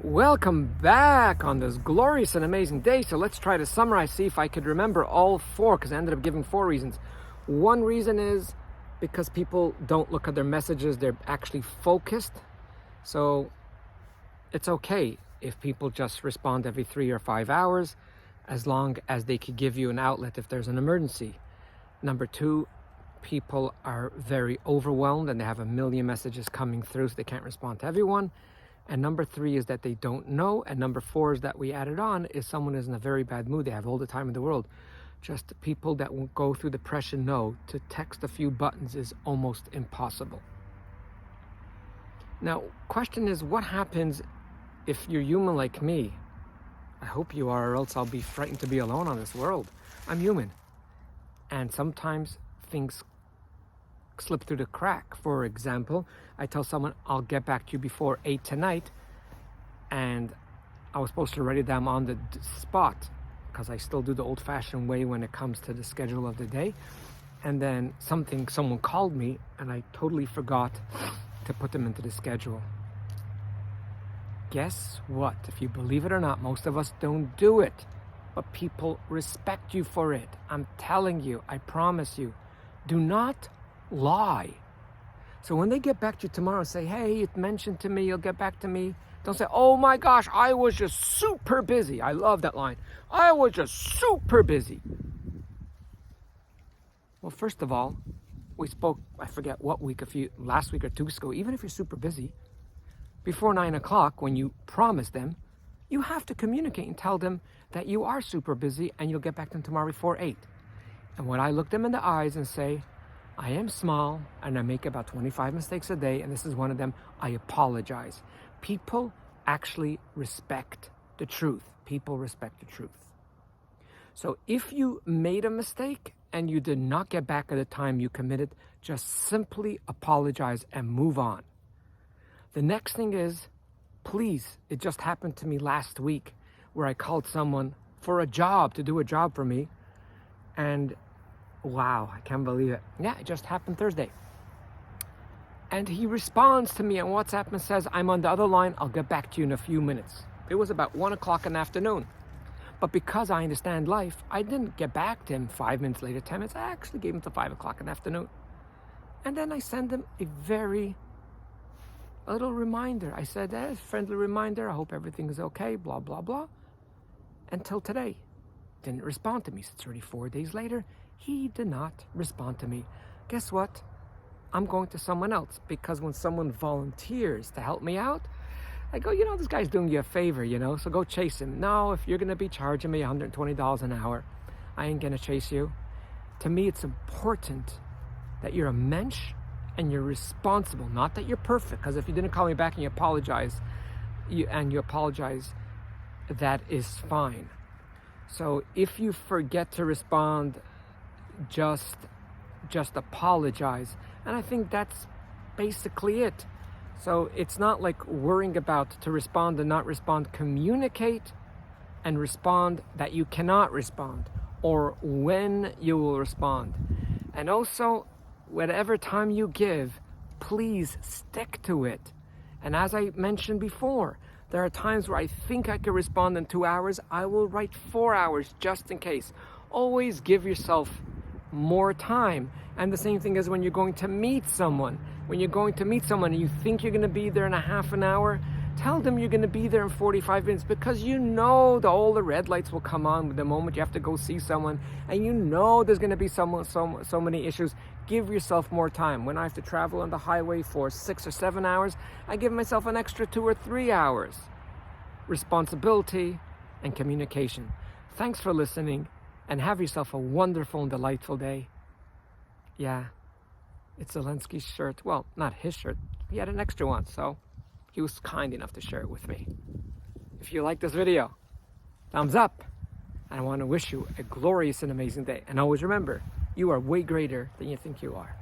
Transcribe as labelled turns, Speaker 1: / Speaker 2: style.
Speaker 1: Welcome back on this glorious and amazing day. So let's try to summarize, see if I could remember all four, because I ended up giving 4 reasons. One reason is because people don't look at their messages, they're actually focused. So it's okay if people just respond every 3 or 5 hours, as long as they could give you an outlet if there's an emergency. Number 2, people are very overwhelmed and they have a million messages coming through, so they can't respond to everyone. And number 3 is that they don't know. And number 4 is that we added on is someone is in a very bad mood. They have all the time in the world. Just people that won't go through depression know to text a few buttons is almost impossible. Now, question is, what happens if you're human like me? I hope you are, or else I'll be frightened to be alone on this world. I'm human. And sometimes things slip through the crack. For example, I tell someone I'll get back to you before 8 tonight, and I was supposed to write it down on the spot because I still do the old-fashioned way when it comes to the schedule of the day. And then someone called me and I totally forgot to put them into the schedule. Guess what? If you believe it or not, most of us don't do it, but people respect you for it. I'm telling you, I promise you, do not lie. So when they get back to you tomorrow and say, hey, it mentioned to me, you'll get back to me, don't say, oh my gosh, I was just super busy. I love that line. I was just super busy. Well, first of all, we spoke, I forget what week, last week or 2 weeks ago. Even if you're super busy, before 9 o'clock, when you promise them, you have to communicate and tell them that you are super busy and you'll get back to them tomorrow before 8. And when I look them in the eyes and say, I am small and I make about 25 mistakes a day, and this is one of them, I apologize. People actually respect the truth. People respect the truth. So if you made a mistake and you did not get back at the time you committed, just simply apologize and move on. The next thing is, please, it just happened to me last week where I called someone for a job, to do a job for me, and wow, I can't believe it. Yeah, it just happened Thursday. And he responds to me on WhatsApp and says, I'm on the other line, I'll get back to you in a few minutes. It was about 1 o'clock in the afternoon. But because I understand life, I didn't get back to him 5 minutes later, 10 minutes. I actually gave him to 5 o'clock in the afternoon. And then I send him a little reminder. I said, friendly reminder, I hope everything is okay, blah, blah, blah. Until today. Didn't respond to me. So 34 days later, he did not respond to me. Guess what? I'm going to someone else, because when someone volunteers to help me out, I go, this guy's doing you a favor, so go chase him. No, if you're going to be charging me $120 an hour, I ain't going to chase you. To me, it's important that you're a mensch and you're responsible, not that you're perfect, because if you didn't call me back and you apologize, that is fine. So if you forget to respond, just apologize. And I think that's basically it. So it's not like worrying about to respond and not respond. Communicate and respond that you cannot respond, or when you will respond. And also, whatever time you give, please stick to it. And as I mentioned before, there are times where I think I can respond in 2 hours. I will write 4 hours just in case. Always give yourself more time. And the same thing as when you're going to meet someone. When you're going to meet someone and you think you're going to be there in a half an hour, tell them you're going to be there in 45 minutes, because all the red lights will come on the moment you have to go see someone, and there's going to be so many issues. Give yourself more time. When I have to travel on the highway for 6 or 7 hours, I give myself an extra 2 or 3 hours. Responsibility and communication. Thanks for listening, and have yourself a wonderful and delightful day. Yeah, it's Zelensky's shirt. Well, not his shirt. He had an extra one, so he was kind enough to share it with me. If you like this video, thumbs up. And I want to wish you a glorious and amazing day. And always remember, you are way greater than you think you are.